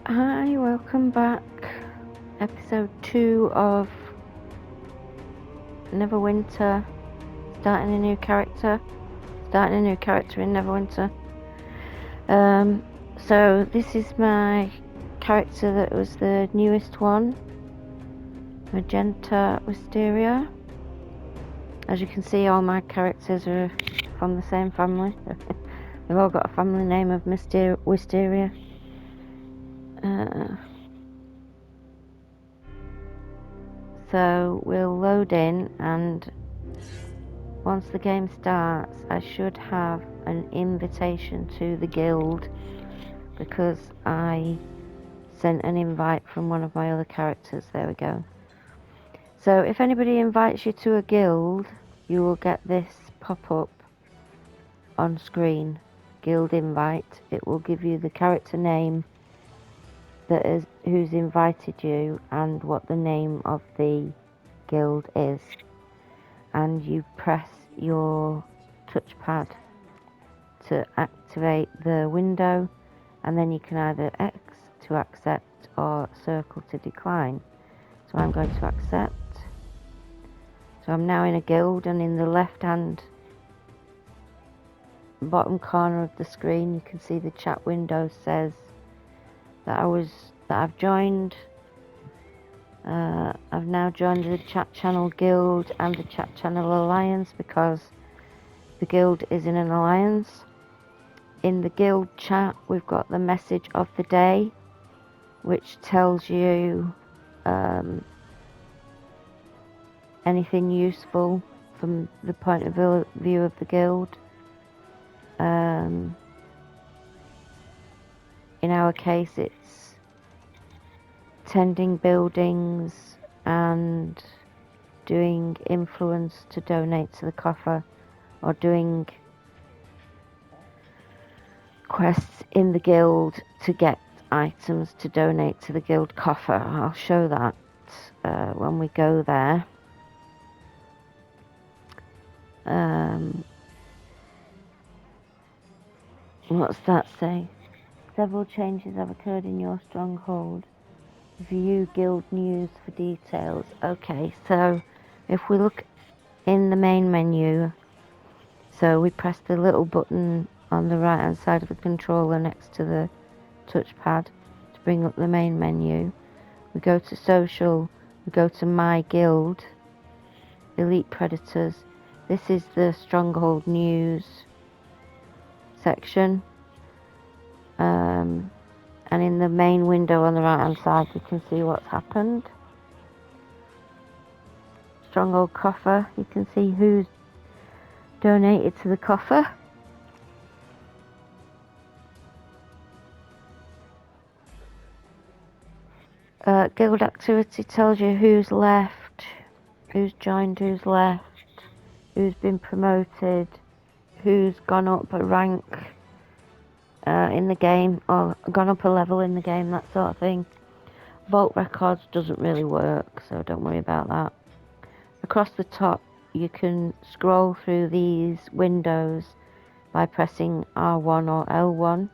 Hi, welcome back. Episode 2 of Neverwinter. Starting a new character. Starting a new character in Neverwinter. So this is my character that was the newest one. Magenta Wisteria. As you can see, all my characters are from the same family. They've all got a family name of Wisteria. So we'll load in, and once the game starts I should have an invitation to the guild, because I sent an invite from one of my other characters. There we go. So if anybody invites you to a guild, you will get this pop up on screen, guild invite. It will give you the character name that is who's invited you and what the name of the guild is, and you press your touchpad to activate the window, and then you can either X to accept or circle to decline. So I'm going to accept. So I'm now in a guild, and in the left hand bottom corner of the screen you can see the chat window says that I've joined. I've now joined the chat channel guild and the chat channel alliance, because the guild is in an alliance. In the guild chat we've got the message of the day, which tells you anything useful from the point of view of the guild. In our case it's tending buildings and doing influence to donate to the coffer, or doing quests in the guild to get items to donate to the guild coffer. I'll show that when we go there. What's that say? Several changes have occurred in your stronghold. View guild news for details. Okay, so if we look in the main menu, so we press the little button on the right hand side of the controller next to the touchpad to bring up the main menu. We go to social, we go to my guild, elite predators. This is the stronghold news section, and in the main window on the right hand side you can see what's happened. Stronghold coffer, you can see who's donated to the coffer. Guild activity tells you who's left, who's joined, who's left, who's been promoted, who's gone up a rank in the game, or gone up a level in the game, that sort of thing. Vault records doesn't really work, so don't worry about that. Across the top you can scroll through these windows by pressing R1 or L1.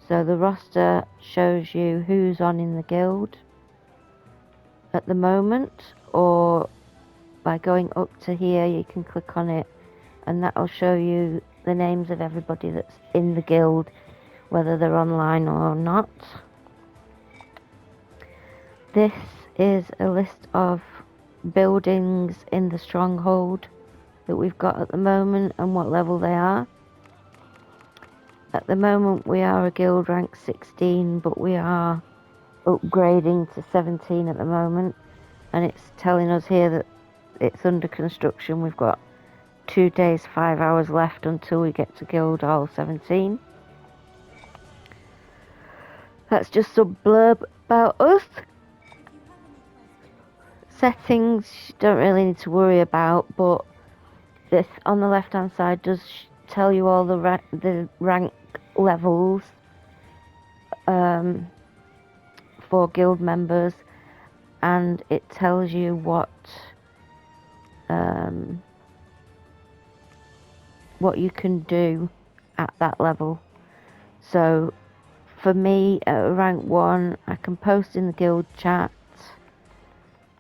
So the roster shows you who's on in the guild at the moment, or by going up to here you can click on it and that will show you the names of everybody that's in the guild, whether they're online or not. This is a list of buildings in the stronghold that we've got at the moment and what level they are. At the moment we are a guild rank 16, but we are upgrading to 17 at the moment, and it's telling us here that it's under construction. We've got 2 days 5 hours left until we get to guild hall 17. That's just some blurb about us. Settings you don't really need to worry about, but this on the left hand side does tell you all the rank levels for guild members, and it tells you what you can do at that level. So for me, at rank 1, I can post in the guild chat.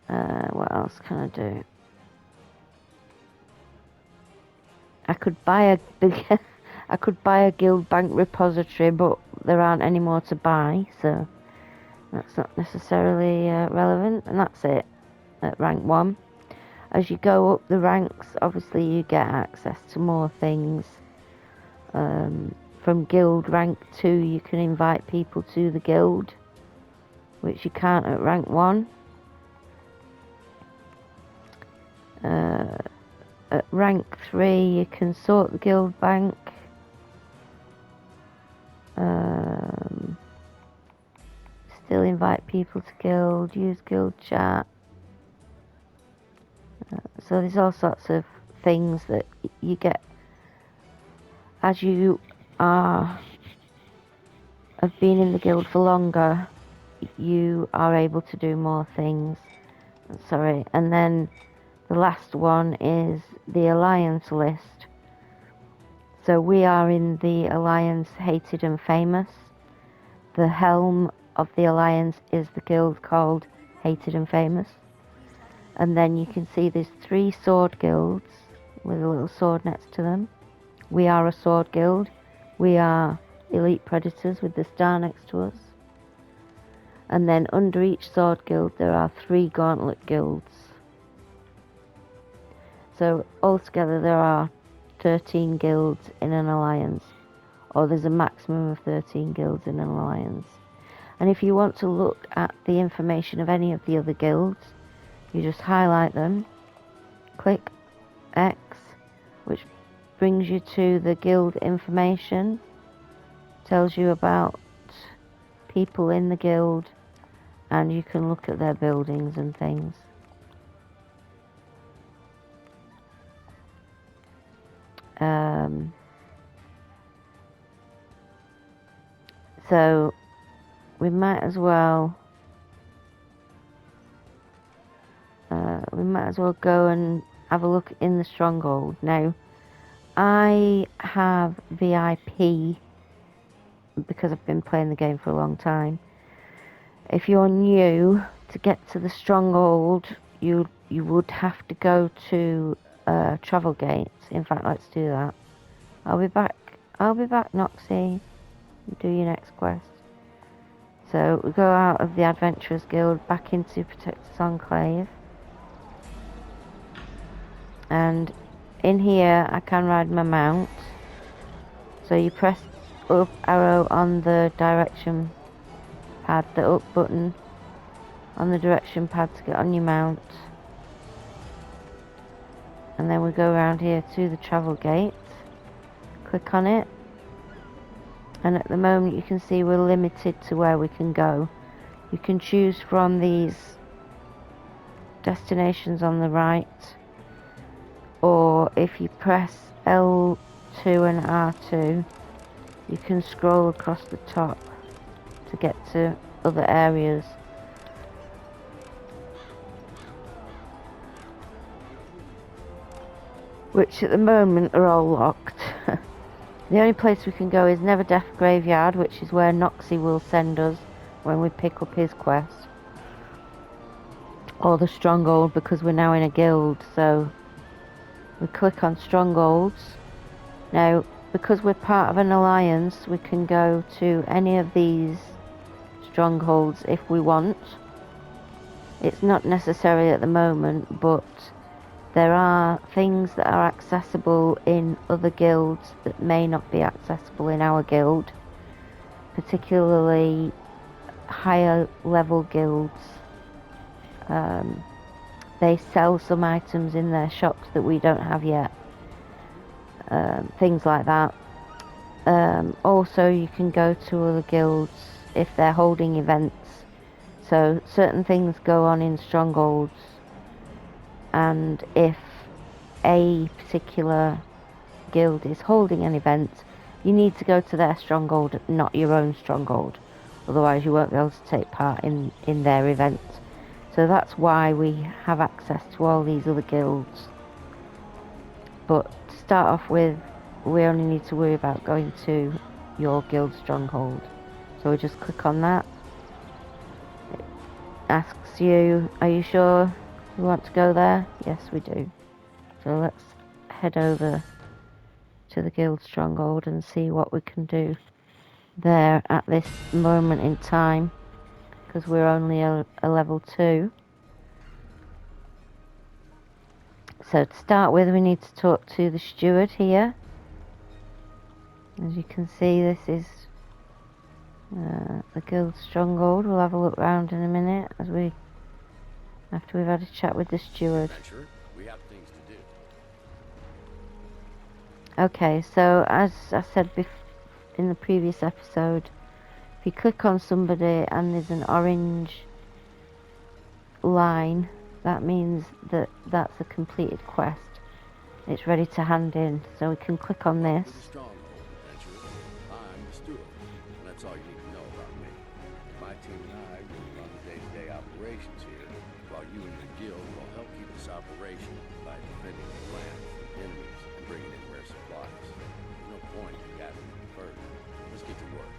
What else can I do? I could buy a I could buy a guild bank repository, but there aren't any more to buy, so that's not necessarily relevant. And that's it at rank 1. As you go up the ranks, obviously you get access to more things. From guild rank 2, you can invite people to the guild, which you can't at rank 1. At rank 3, you can sort the guild bank. Still invite people to guild, use guild chat. So there's all sorts of things that you get as you have been in the guild for longer. You are able to do more things. Sorry, and then the last one is the alliance list. So we are in the alliance Hated and Famous. The helm of the alliance is the guild called Hated and Famous. And then you can see there's 3 sword guilds with a little sword next to them. We are a sword guild. We are elite predators with the star next to us. And then under each sword guild there are 3 gauntlet guilds. So altogether there are 13 guilds in an alliance, or there's a maximum of 13 guilds in an alliance. And if you want to look at the information of any of the other guilds, you just highlight them, click X, which brings you to the guild information, tells you about people in the guild, and you can look at their buildings and things. So we might as well go and have a look in the stronghold. Now, I have VIP because I've been playing the game for a long time. If you're new, to get to the stronghold, you would have to go to travel gates. In fact, let's do that. I'll be back, Noxie. Do your next quest. So we go out of the Adventurers Guild back into Protector's Enclave. And in here I can ride my mount. So you press up arrow on the direction pad, the up button on the direction pad to get on your mount. And then we go around here to the travel gate. Click on it. And at the moment you can see we're limited to where we can go. You can choose from these destinations on the right, or if you press L2 and R2 you can scroll across the top to get to other areas. Which at the moment are all locked. The only place we can go is Neverdeath Graveyard, which is where Noxie will send us when we pick up his quest. Or the Stronghold, because we're now in a guild, so we click on Strongholds. Now, because we're part of an alliance, we can go to any of these strongholds if we want. It's not necessary at the moment, but there are things that are accessible in other guilds that may not be accessible in our guild, particularly higher level guilds. They sell some items in their shops that we don't have yet, things like that. Also you can go to other guilds if they're holding events, so certain things go on in strongholds, and if a particular guild is holding an event, you need to go to their stronghold, not your own stronghold, otherwise you won't be able to take part in their event. So that's why we have access to all these other guilds. But to start off with, we only need to worry about going to your guild stronghold. So we just click on that. It asks you, are you sure we want to go there? Yes, we do. So let's head over to the guild stronghold and see what we can do there at this moment in time, because we're only a level 2. So to start with, we need to talk to the steward here. As you can see, this is the guild stronghold. We'll have a look round in a minute after we've had a chat with the steward. We have things to do. Okay, so as I said in the previous episode, if you click on somebody and there's an orange line, that means that that's a completed quest. It's ready to hand in, so we can click on this. I'm the steward, and that's all you need to know about me. My team and I will run the day-to-day operations here, while you and your guild will help keep this operation by defending the land from enemies and bringing in rare supplies. There's no point in gathering any further. Let's get to work.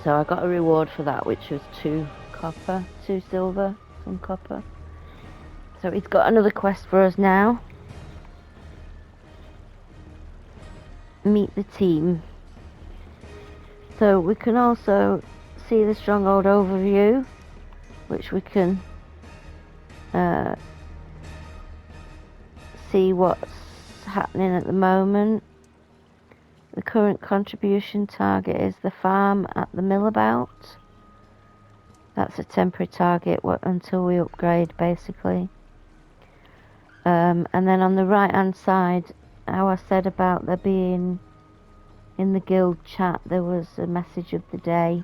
So I got a reward for that, which was 2 copper, 2 silver, some copper. So he's got another quest for us now. Meet the team. So we can also see the stronghold overview, which we can see what's happening at the moment. The current contribution target is the farm at the millabout. That's a temporary target until we upgrade, basically. And then on the right hand side, how I said about there being, in the guild chat, there was a message of the day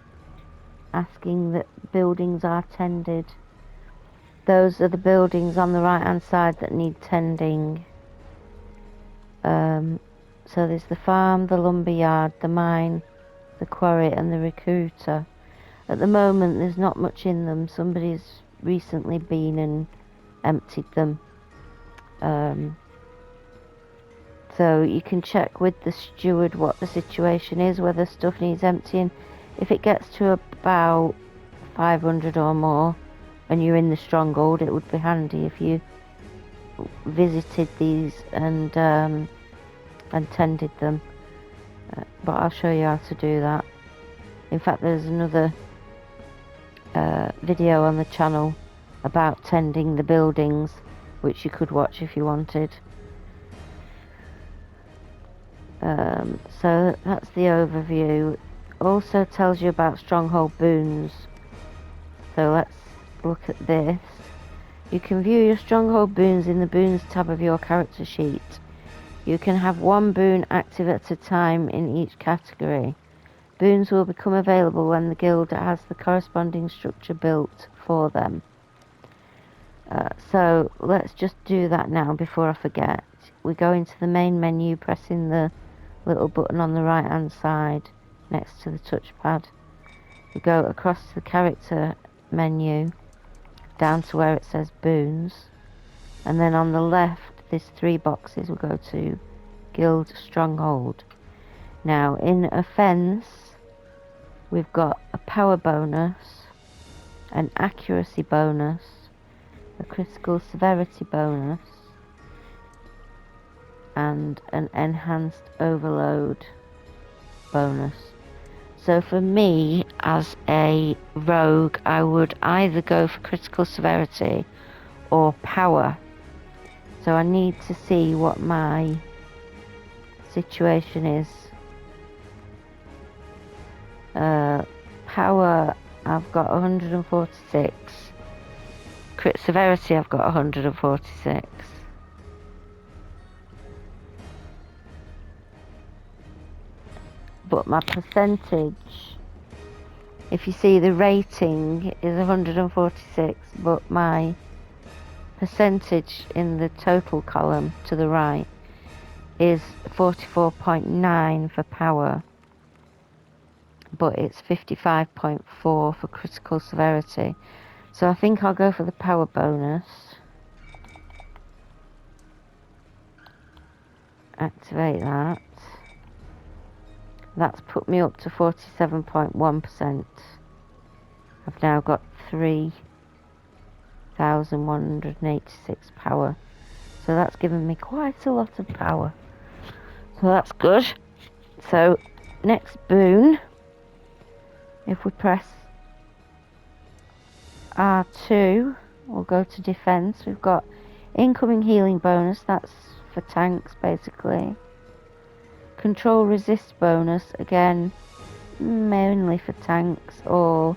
asking that buildings are tended. Those are the buildings on the right hand side that need tending. So there's the farm, the lumberyard, the mine, the quarry and the recruiter. At the moment there's not much in them. Somebody's recently been and emptied them. So you can check with the steward what the situation is, whether stuff needs emptying. If it gets to about 500 or more and you're in the stronghold, it would be handy if you visited these and tended them. But I'll show you how to do that. In fact, there's another video on the channel about tending the buildings, which you could watch if you wanted. So that's the overview. Also tells you about stronghold boons. So let's look at this. You can view your stronghold boons in the boons tab of your character sheet. You can have 1 boon active at a time in each category. Boons will become available when the guild has the corresponding structure built for them. So let's just do that now before I forget. We go into the main menu, pressing the little button on the right hand side next to the touchpad. We go across to the character menu, down to where it says boons, and then on the left there's 3 boxes. We'll go to Guild Stronghold. Now in offense we've got a power bonus, an accuracy bonus, a critical severity bonus, and an enhanced overload bonus. So for me, as a rogue, I would either go for critical severity or power. So I need to see what my situation is. Power, I've got 146. Crit severity, I've got 146. But my percentage, if you see, the rating is 146, but my percentage in the total column to the right is 44.9 for power, but it's 55.4 for critical severity. So I think I'll go for the power bonus. Activate that. That's put me up to 47.1%. I've now got 3,186 power. So that's given me quite a lot of power. So that's good. So next boon, if we press R2, we'll go to defense. We've got incoming healing bonus, that's for tanks basically. Control resist bonus, again mainly for tanks or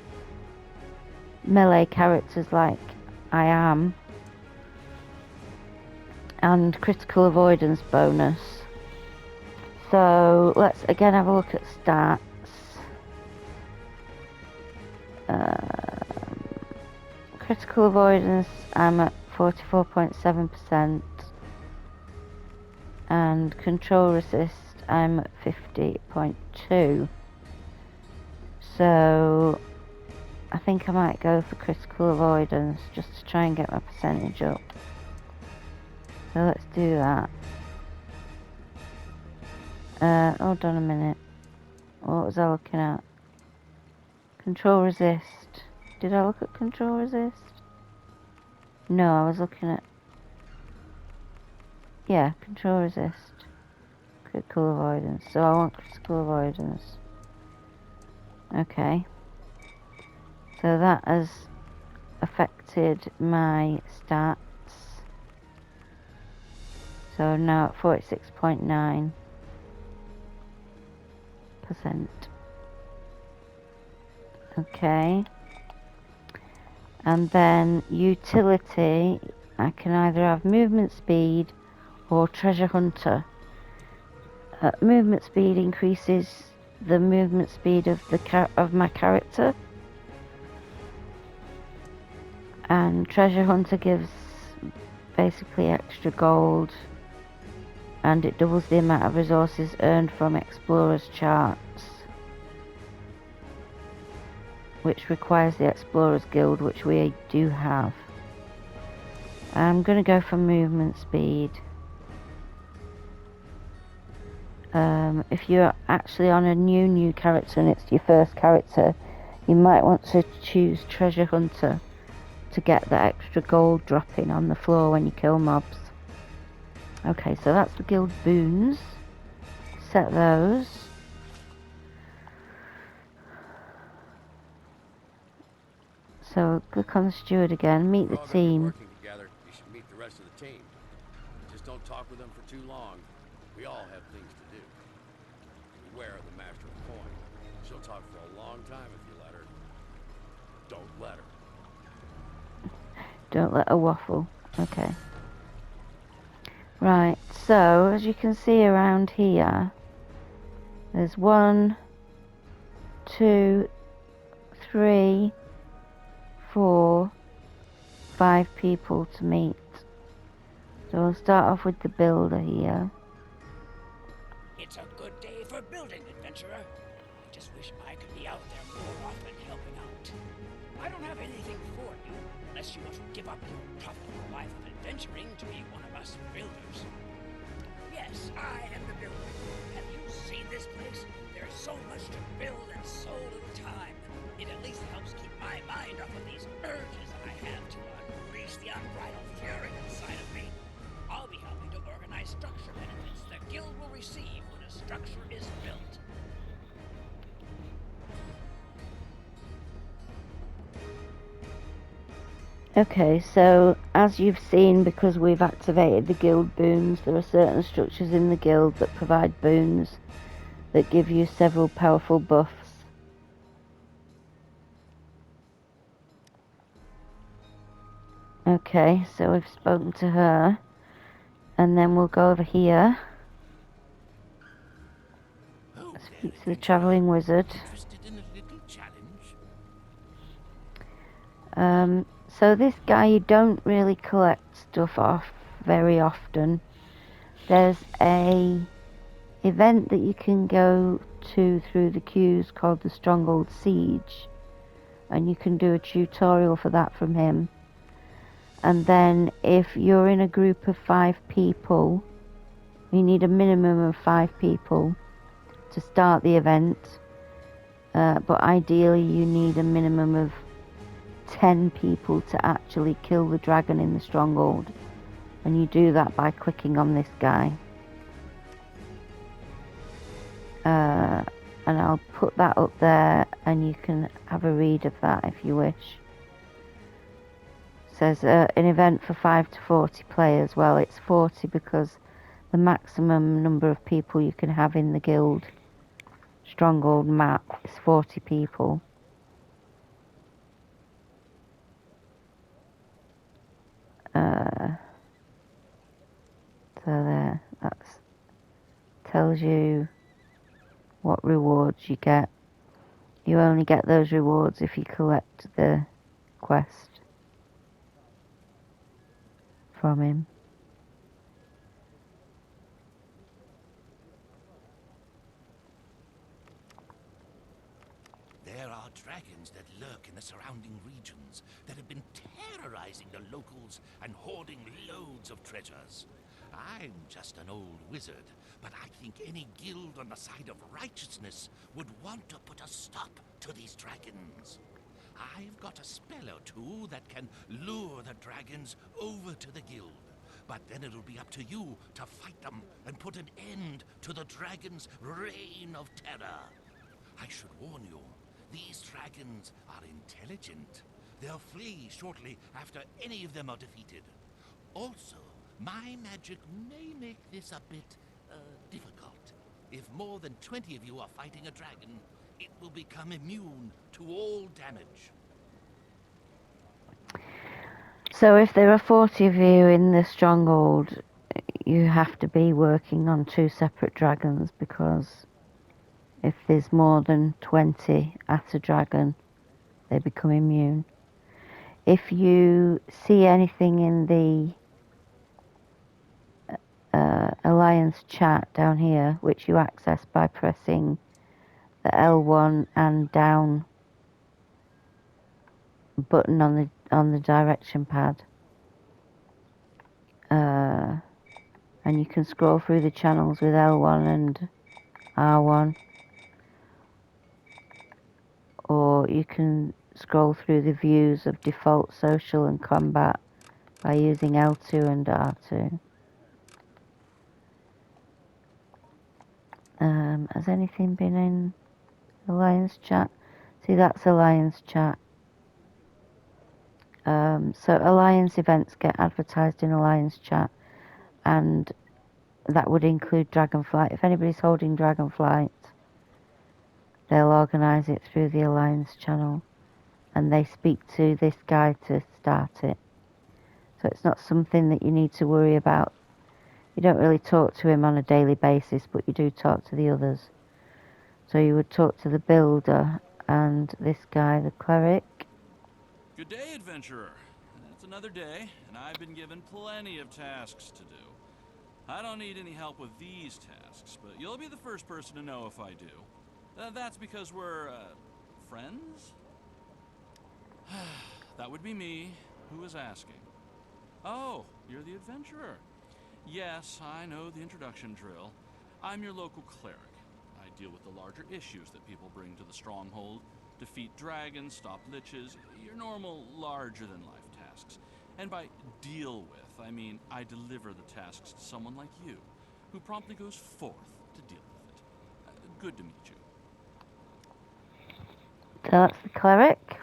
melee characters like I am. And critical avoidance bonus. So let's again have a look at stats. Critical avoidance, I'm at 44.7%, and control resist, I'm at 50.2. So I think I might go for critical avoidance just to try and get my percentage up. So let's do that. Hold on a minute. What was I looking at? Control resist. Did I look at control resist? No, I was looking at... Yeah, control resist. Critical avoidance. So I want critical avoidance. Okay. So that has affected my stats. So now at 46.9%. Okay. And then utility, I can either have movement speed or treasure hunter. Movement speed increases the movement speed of my character, and treasure hunter gives basically extra gold, and it doubles the amount of resources earned from explorers charts, which requires the explorers guild, which we do have. I'm gonna go for movement speed. If you're actually on a new character and it's your first character, you might want to choose treasure hunter to get the extra gold dropping on the floor when you kill mobs. Okay, so that's the guild boons. Set those. So click on the steward again, meet the team. Working together, you should meet the rest of the team. Just don't talk with them for too long. We all have things to do. Beware of the master of the coin. She'll talk for a long time if you let her. Don't let her. Don't let her waffle. Okay. Right, so as you can see around here, there's 1, 2, 3, 4, 5 people to meet. So we'll start off with the builder here. It's a good day for building, adventurer. I just wish I could be out there more often helping out. I don't have anything for you, unless you want to give up your profitable life of adventuring to be one of us builders. Yes, I am the builder. Have you seen this place? There's so much to build and so little time. It at least helps keep my mind off of these urges I have to unleash the unbridled fury inside of me. I'll be helping to organize structure benefits the guild will receive when a structure is built. Okay, so as you've seen, because we've activated the guild boons, there are certain structures in the guild that provide boons that give you several powerful buffs. Okay, so we've spoken to her, and then we'll go over here. Speak to the travelling wizard. So this guy you don't really collect stuff off very often. There's a event that you can go to through the queues called the Stronghold Siege, and you can do a tutorial for that from him. And then if you're in a group of 5 people, you need a minimum of 5 people to start the event. But ideally you need a minimum of 10 people to actually kill the dragon in the stronghold. And you do that by clicking on this guy. And I'll put that up there and you can have a read of that if you wish. It says an event for 5 to 40 players. Well, it's 40 because the maximum number of people you can have in the guild stronghold map is 40 people. So there, that tells you what rewards you get. You only get those rewards if you collect the quest from him. There are dragons that lurk in the surrounding regions that have been terrorizing the locals and hoarding loads of treasures. I'm just an old wizard, but I think any guild on the side of righteousness would want to put a stop to these dragons. I've got a spell or two that can lure the dragons over to the guild, but then it'll be up to you to fight them and put an end to the dragons' reign of terror. I should warn you, these dragons are intelligent. They'll flee shortly after any of them are defeated. Also, my magic may make this a bit, difficult. If more than 20 of you are fighting a dragon, it will become immune to all damage. So if there are 40 of you in the stronghold, you have to be working on 2 separate dragons, because if there's more than 20 at a dragon, they become immune. If you see anything in the Alliance chat down here, which you access by pressing the L1 and down button on the direction pad, and you can scroll through the channels with L1 and R1, or you can scroll through the views of default, social and combat by using L2 and R2. Has anything been in Alliance chat? See, that's Alliance chat. So Alliance events get advertised in Alliance chat, and that would include Dragonflight. If anybody's holding Dragonflight, they'll organise it through the Alliance channel, and they speak to this guy to start it. So it's not something that you need to worry about. You don't really talk to him on a daily basis, but you do talk to the others. So you would talk to the builder and this guy, the cleric. Good day, adventurer. It's another day, and I've been given plenty of tasks to do. I don't need any help with these tasks, but you'll be the first person to know if I do. That's because we're, friends? That would be me. Who is asking? Oh, you're the adventurer. Yes, I know the introduction drill. I'm your local cleric. I deal with the larger issues that people bring to the stronghold. Defeat dragons, stop liches, your normal larger-than-life tasks. And by deal with, I mean I deliver the tasks to someone like you, who promptly goes forth to deal with it. Good to meet you. So that's the cleric.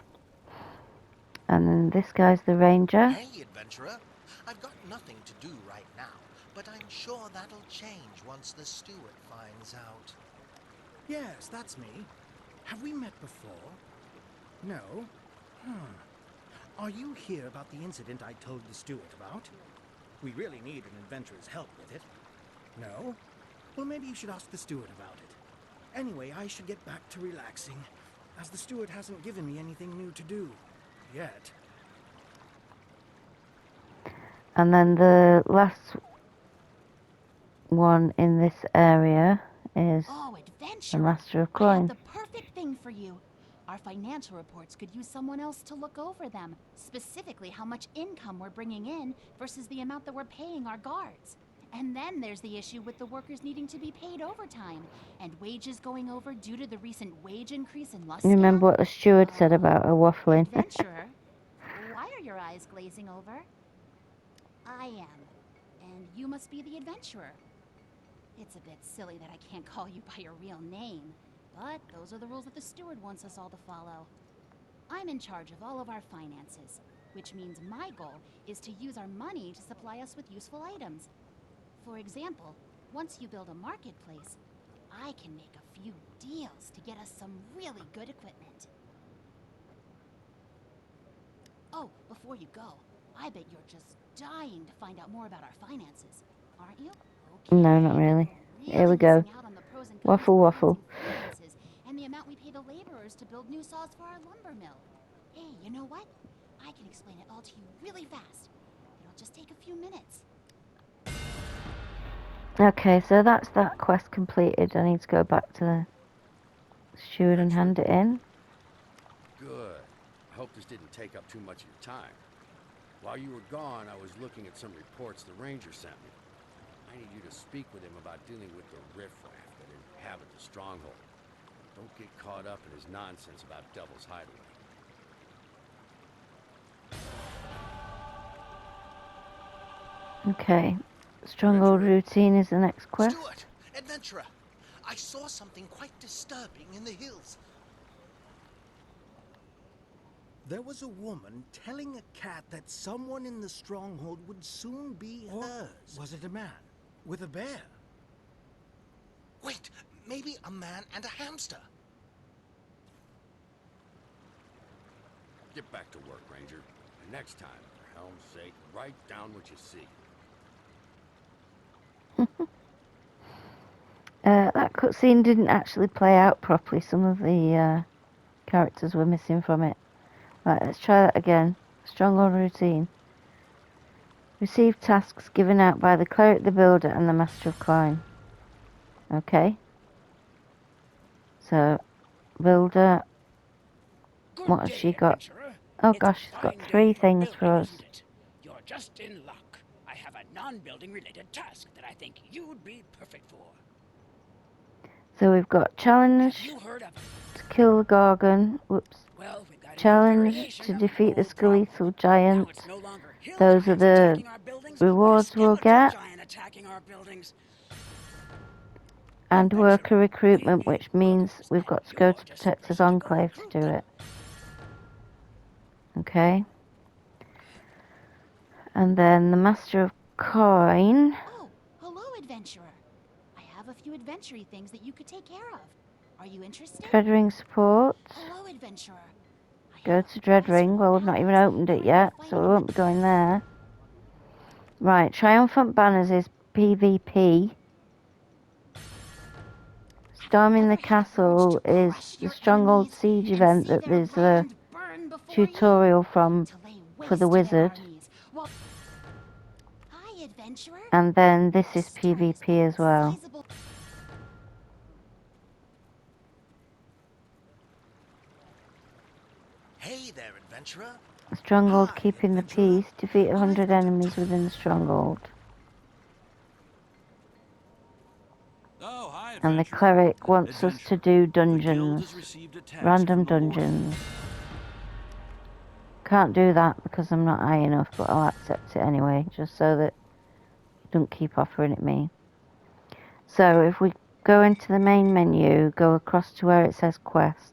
And then this guy's the ranger. Hey, adventurer. I've got nothing to do right now, but I'm sure that'll change once the steward finds out. Yes, that's me. Have we met before? No? Are you here about the incident I told the steward about? We really need an adventurer's help with it. No? Well, maybe you should ask the steward about it. Anyway, I should get back to relaxing, as the steward hasn't given me anything new to do. Yet. And then the last one in this area is Oh, the adventurer! Master of I have Coin. the perfect thing for you. Our financial reports could use someone else to look over them. Specifically, how much income we're bringing in versus the amount that we're paying our guards. And then there's the issue with the workers needing to be paid overtime, and wages going over due to the recent wage increase in Luskan. Remember what the steward said about her waffling? Adventurer? Why are your eyes glazing over? I am. And you must be the adventurer. It's a bit silly that I can't call you by your real name, but those are the rules that the steward wants us all to follow. I'm in charge of all of our finances, which means my goal is to use our money to supply us with useful items. For example, once you build a marketplace, I can make a few deals to get us some really good equipment. Oh, before you go, I bet you're just dying to find out more about our finances, aren't you? Okay, No, not really. you're Here we really go. missing out on the pros and cons Waffle, of waffle. balancing finances and the amount we pay the laborers to build new saws for our lumber mill. Hey, you know what? I can explain it all to you really fast. It'll just take a few minutes. Okay, so that's that quest completed. I need to go back to the steward and hand it in. Good. I hope this didn't take up too much of your time. While you were gone, I was looking at some reports the ranger sent me. I need you to speak with him about dealing with the riffraff that inhabit the stronghold. Don't get caught up in his nonsense about Devil's Hideaway. Okay. Stronghold routine is the next quest. Stuart, adventurer, I saw something quite disturbing in the hills. There was a woman telling a cat that someone in the stronghold would soon be hers. Was it a man with a bear? Wait, maybe a man and a hamster. Get back to work, Ranger. And next time, for helm's sake, write down what you see. That cutscene didn't actually play out properly. Some of the characters were missing from it. Right, let's try that again. Stronghold routine. Receive tasks given out by the cleric, the builder, and the master of coin. Okay. So, builder. Good What has day, she got? adventurer. Oh It's a gosh, she's got fine 3 day for things for building, us. isn't it? You're just in luck. I have a non-building related task that I think you'd be perfect for. So we've got Have challenge you heard of? to kill the Gorgon. Whoops. Well, we've got a new Challenge variation to of defeat the old problem. skeletal Now giant. it's no longer hill Those are giants the attacking our buildings, but a rewards we'll skeletal get. giant attacking our buildings. And Adventurer, worker recruitment, we which means welcome we've that got to go you're to just the Protector's person to go Enclave to recruit do them. it. Okay. And then the Master of Coin. Oh, hello, adventurer. I have a few adventure-y things that you could take care of. Are you interested? Dreadring support. Hello, adventurer. I Go have a to quest Dreadring. for Well, we've not even Alex. opened We're it in the yet, so we fighting won't be going there. Right, Triumphant Banners is PvP. Storming the Castle is the Stronghold Siege event that there's a tutorial from for the wizard. Hi, adventurer. And then this is Stern PvP as well. sizable- Hey there, adventurer. Stronghold Hi, keeping the adventurer. peace. Defeat I've 100 got a enemies within the stronghold. Oh, hi, And the adventurer. cleric wants us to do The guild dungeons. has received a task Random from the warden. dungeons. Can't do that because I'm not high enough, but I'll accept it anyway, just so that you don't keep offering it me. So if we go into the main menu, go across to where it says quests,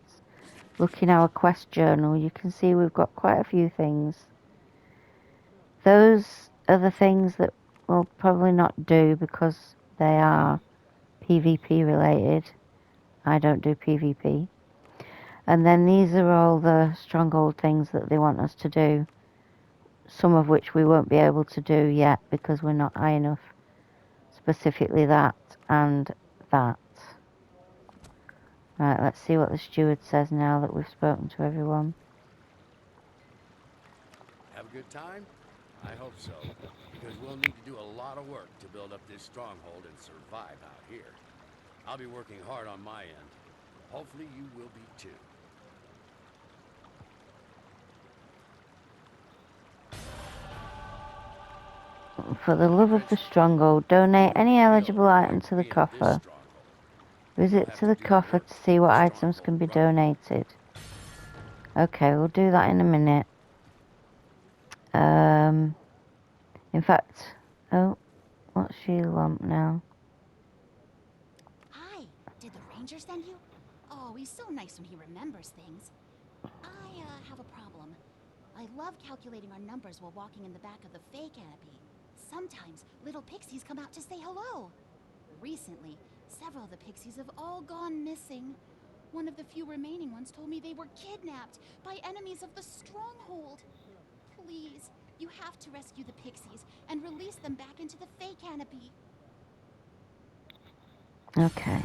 look in our quest journal, you can see we've got quite a few things. Those are the things that we'll probably not do because they are PvP related. I don't do PvP. And then these are all the stronghold things that they want us to do. Some of which we won't be able to do yet because we're not high enough. Specifically that and that. Right, let's see what the steward says now that we've spoken to everyone. Have a good time? I hope so, because we'll need to do a lot of work to build up this stronghold and survive out here. I'll be working hard on my end. Hopefully you will be too. For the love of the stronghold, donate any eligible item to the coffer. Visit to the coffer to see what items can be donated. Okay, we'll do that in a minute. In fact, oh, what's she want now? Hi, did the ranger send you? Oh, he's so nice when he remembers things. I have a problem. I love calculating our numbers while walking in the back of the Fey canopy. Sometimes little pixies come out to say hello. Recently, several of the pixies have all gone missing. One of the few remaining ones told me they were kidnapped by enemies of the stronghold. Please, you have to rescue the pixies and release them back into the Fey canopy. Okay.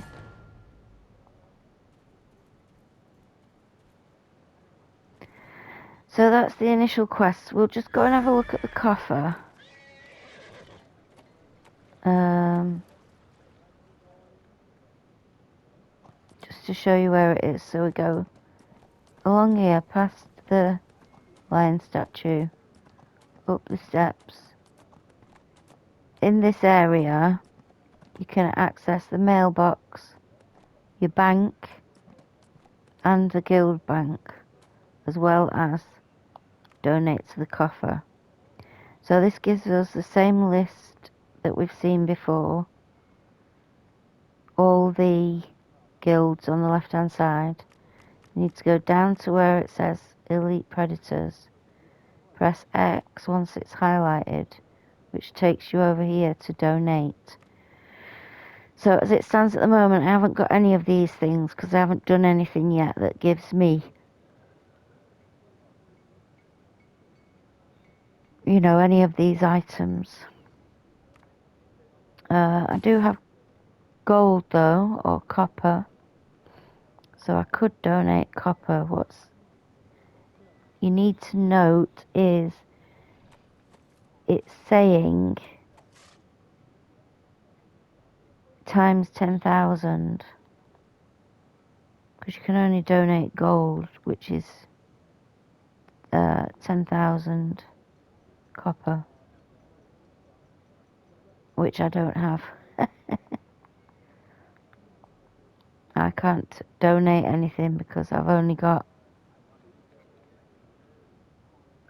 So that's the initial quest. We'll just go and have a look at the coffer. Just to show you where it is. So we go along here, past the lion statue, up the steps. In this area, you can access the mailbox, your bank, and the guild bank, as well as donate to the coffer. So this gives us the same list that we've seen before. All the guilds on the left hand side. You need to go down to where it says Elite Predators. Press X once it's highlighted, which takes you over here to donate. So as it stands at the moment, I haven't got any of these things because I haven't done anything yet that gives me, you know, any of these items. I do have gold though, or copper, so I could donate copper. What's you need to note is it's saying times 10,000 because you can only donate gold, which is 10,000 copper, which I don't have. I can't donate anything because I've only got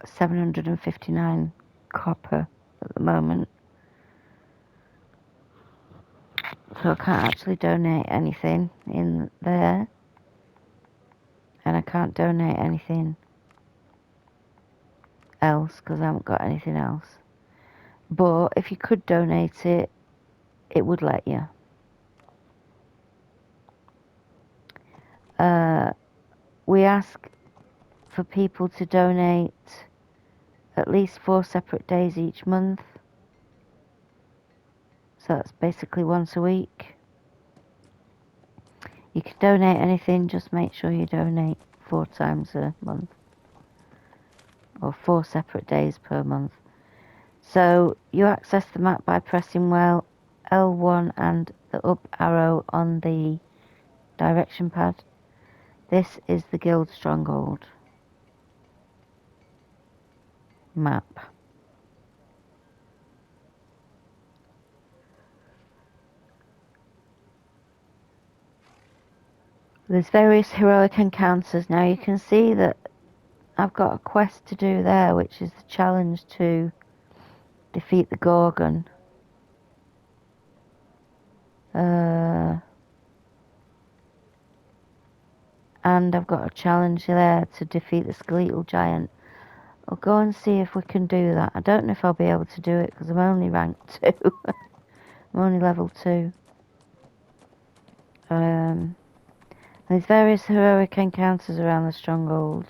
759 copper at the moment. So I can't actually donate anything in there. And I can't donate anything else because I haven't got anything else. But if you could donate it, it would let you. We ask for people to donate at least 4 separate days each month. So that's basically once a week. You can donate anything, just make sure you donate 4 times a month. Or 4 separate days per month. So you access the map by pressing L1 and the up arrow on the direction pad. This is the guild stronghold map. There's various heroic encounters. Now you can see that I've got a quest to do there, which is the challenge to defeat the Gorgon. And I've got a challenge there to defeat the skeletal giant. I'll go and see if we can do that. I don't know if I'll be able to do it because I'm only rank 2. I'm only level 2. There's various heroic encounters around the stronghold,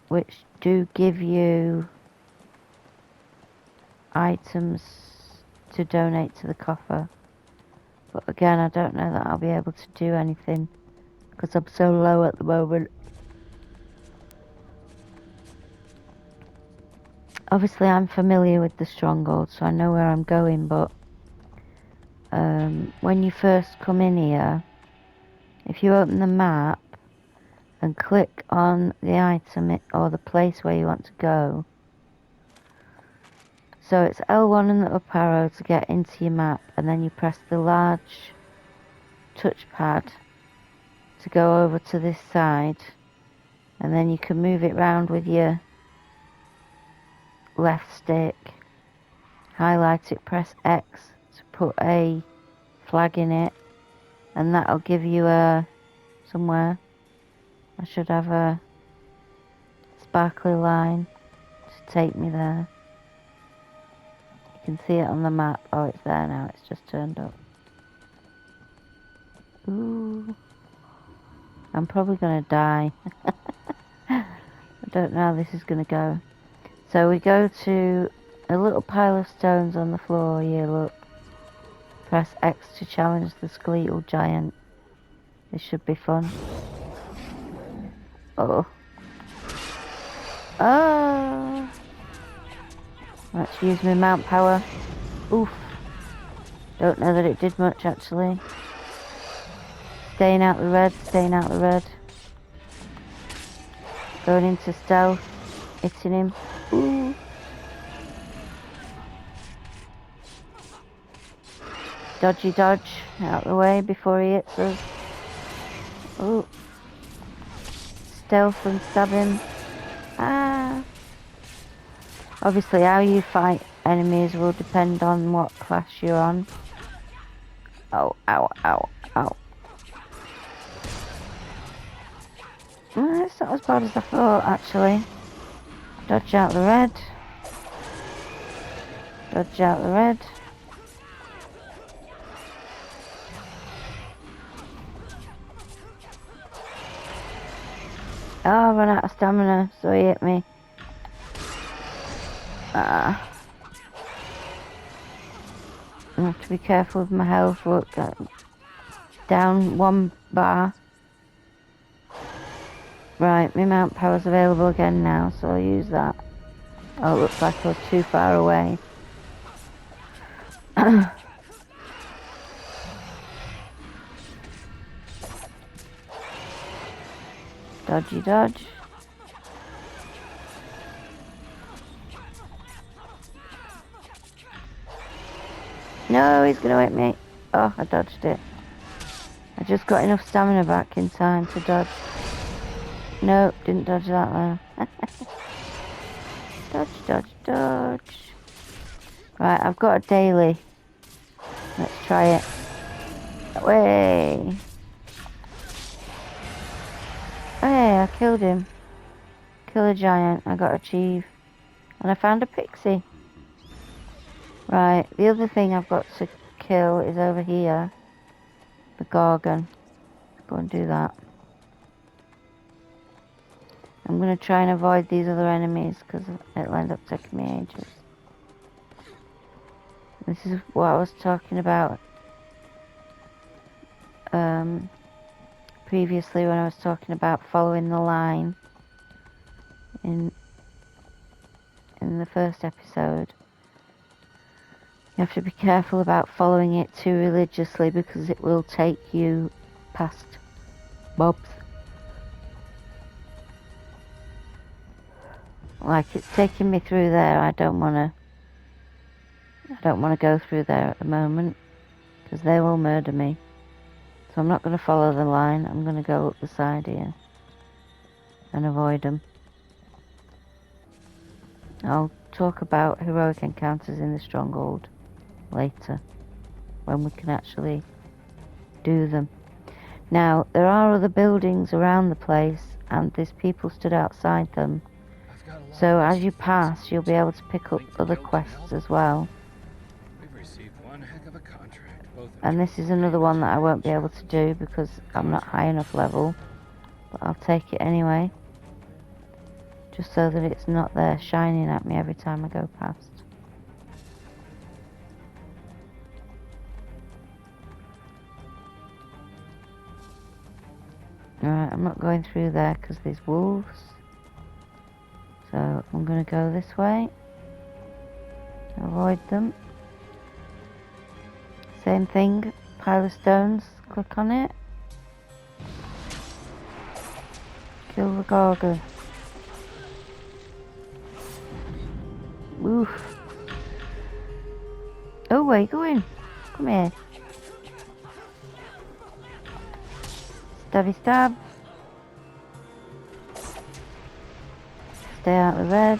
which do give you items to donate to the coffer. But again, I don't know that I'll be able to do anything because I'm so low at the moment. Obviously, I'm familiar with the stronghold, so I know where I'm going, but when you first come in here, if you open the map and click on the item or the place where you want to go, So it's L1 and the up arrow to get into your map, and then you press the large touchpad to go over to this side, and then you can move it round with your left stick, highlight it, press X to put a flag in it, and that'll give you a somewhere. I should have a sparkly line to take me there. You can see it on the map. Oh, it's there now, it's just turned up. Ooh, I'm probably gonna die. I don't know how this is gonna go. So we go to a little pile of stones on the floor here, look. Press X to challenge the skeletal giant. This should be fun. Oh. Oh. Let's use my mount power. Oof. Don't know that it did much actually. Staying out the red, staying out the red. Going into stealth. Hitting him. Ooh. Dodgy dodge. Out the way before he hits us. Ooh. Stealth and stab him. Ah. Obviously how you fight enemies will depend on what class you're on. Oh, ow, ow, ow. It's not as bad as I thought actually. Dodge out the red. Dodge out the red. Oh, I ran out of stamina, so he hit me. I have to be careful with my health. Look, down 1 bar. Right, my mount power's available again now, so I'll use that. Oh, it looks like I was too far away. Dodgy dodge. No, he's gonna hit me. Oh, I dodged it. I just got enough stamina back in time to dodge. Nope, didn't dodge that though. Dodge, dodge, dodge. Right, I've got a daily. Let's try it. Way. Hey, I killed him. Kill a giant. I got achieve. And I found a pixie. Right, the other thing I've got to kill is over here. The Gorgon. Let's go and do that. I'm going to try and avoid these other enemies because it'll end up taking me ages. This is what I was talking about previously when I was talking about following the line in the first episode. You have to be careful about following it too religiously because it will take you past mobs. Like it's taking me through there. I don't want to go through there at the moment because they will murder me. So I'm not going to follow the line. I'm going to go up the side here and avoid them. I'll talk about heroic encounters in the stronghold later when we can actually do them. Now there are other buildings around the place and there's people stood outside them. So as you pass you'll be able to pick up other quests as well. We've received one heck of a contract. And this is another one that I won't be able to do because I'm not high enough level. But I'll take it anyway. Just so that it's not there shining at me every time I go past. Alright, I'm not going through there because there's wolves. So I'm going to go this way. Avoid them. Same thing, pile of stones, click on it. Kill the Gorgon. Oof. where are you going? Come here. Stabby stab. Stay out of the red.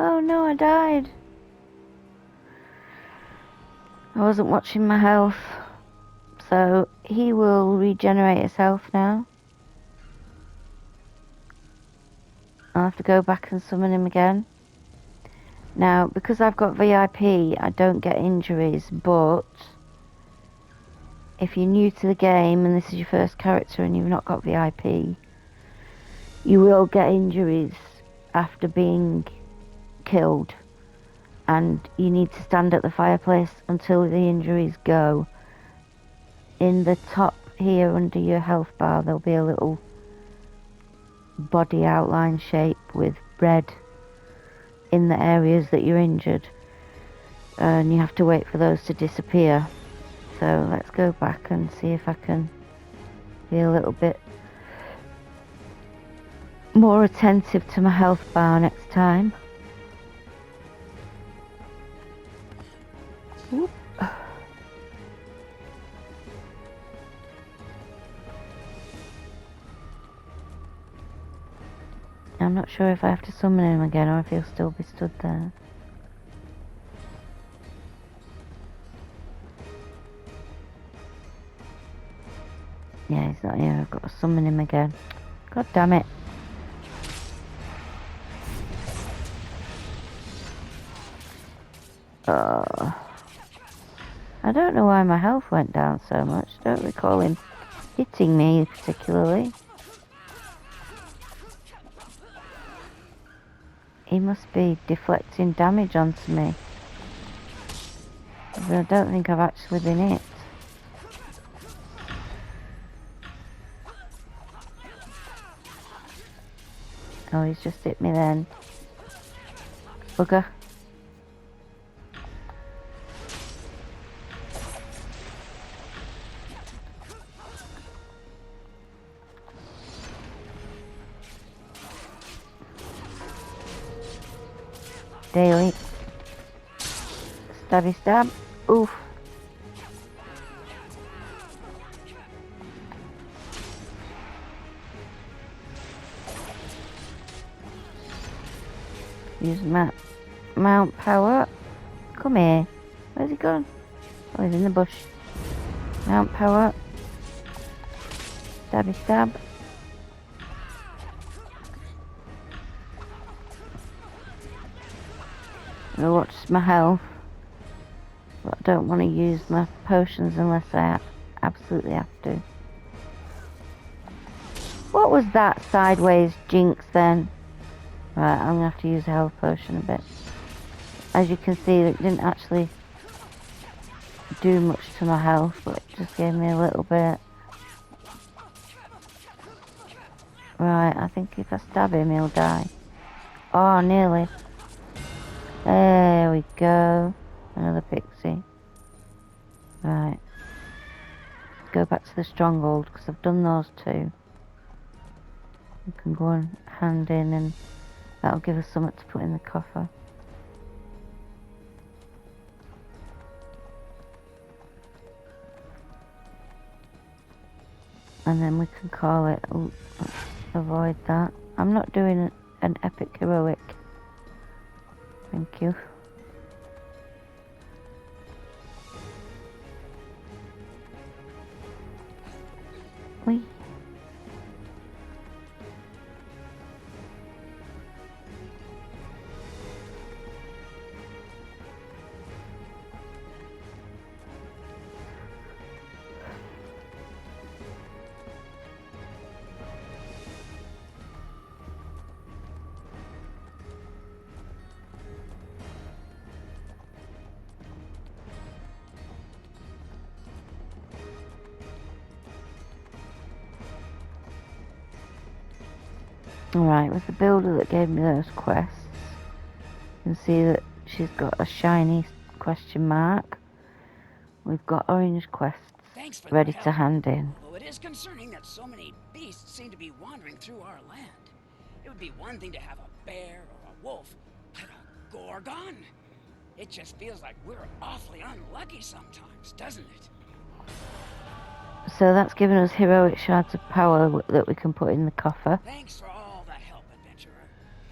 Oh no, I died. I wasn't watching my health. So he will regenerate his health now. I'll have to go back and summon him again. Now, because I've got VIP, I don't get injuries, but if you're new to the game and this is your first character and you've not got VIP, you will get injuries after being killed. And you need to stand at the fireplace until the injuries go. In the top here under your health bar, there'll be a little body outline shape with red in the areas that you're injured, and you have to wait for those to disappear. So let's go back and see if I can be a little bit more attentive to my health bar next time. Whoop. I'm not sure if I have to summon him again or if he'll still be stood there. Yeah, he's not here. I've got to summon him again. God damn it. I don't know why my health went down so much. I don't recall him hitting me particularly. He must be deflecting damage onto me. But I don't think I've actually been hit. Oh, he's just hit me then. Bugger. Daily. Stabby stab. Oof. Use mount power. Come here. Where's he gone? Oh, he's in the bush. Mount power. Stabby stab. I'm gonna watch my health, but I don't want to use my potions unless I absolutely have to. What was that sideways jinx then? Right, I'm gonna have to use a health potion a bit. As you can see, it didn't actually do much to my health, but it just gave me a little bit. Right, I think if I stab him, he'll die. Oh, nearly. There we go. Another pixie. Right. Go back to the stronghold, because I've done those two. We can go and hand in, and that'll give us something to put in the coffer. And then we can call it. Ooh, let's avoid that. I'm not doing an epic heroic. Thank you. Whee. Alright, it was the builder that gave me those quests. You can see that she's got a shiny question mark. We've got orange quests Thanks for ready the to help. hand in. Although it is concerning that so many beasts seem to be wandering through our land. It would be one thing to have a bear or a wolf, but a gorgon? It just feels like we're awfully unlucky sometimes, doesn't it? So that's given us heroic shards of power that we can put in the coffer. Thanks for all the help, adventurer.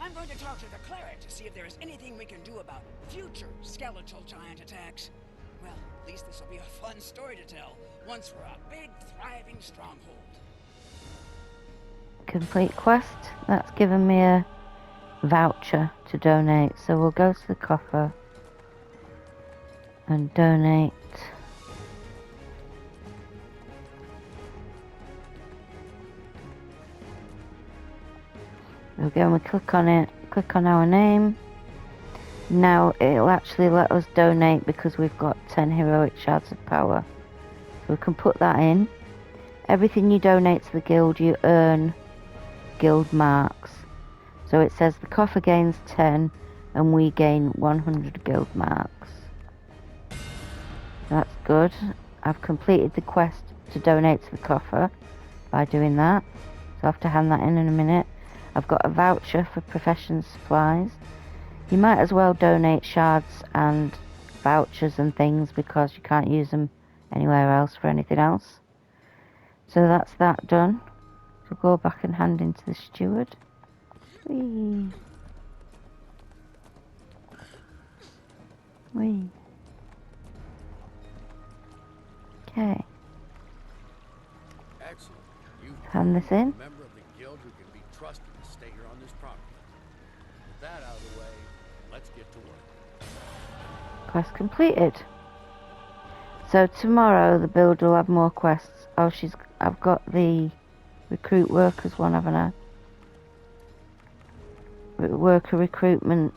I'm going to talk to the cleric to see if there is anything we can do about future skeletal giant attacks. Well, at least this will be a fun story to tell once we're a big, thriving stronghold. Complete quest. That's given me a voucher to donate. So we'll go to the coffer and donate. We'll go and we click on it, click on our name. Now it'll actually let us donate because we've got 10 heroic shards of power. So we can put that in. Everything you donate to the guild, you earn guild marks. So it says the coffer gains 10 and we gain 100 guild marks. That's good. I've completed the quest to donate to the coffer by doing that. So I have to hand that in a minute. I've got a voucher for profession supplies. You might as well donate shards and vouchers and things because you can't use them anywhere else for anything else. So that's that done. So go back and hand into the steward. Whee. Whee. Okay. Excellent. You've Hand this in. a member of the guild who can be trusted to stay here on this property. With that out of the way, let's get to work. Quest completed. So tomorrow the builder will have more quests. Oh, I've got the recruit workers one, haven't I? Worker recruitment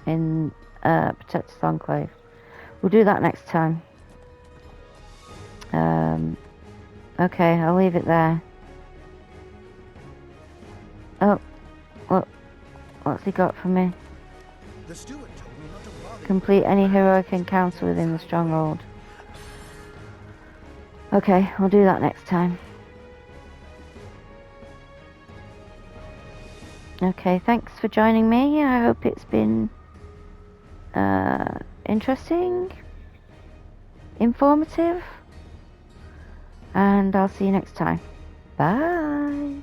in Protector's Enclave. We'll do that next time. Okay, I'll leave it there. Oh, what's he got for me? The steward told me not to bother. Complete any heroic encounter within the stronghold. Okay, we'll do that next time. Okay, thanks for joining me. I hope it's been interesting, informative, and I'll see you next time. Bye.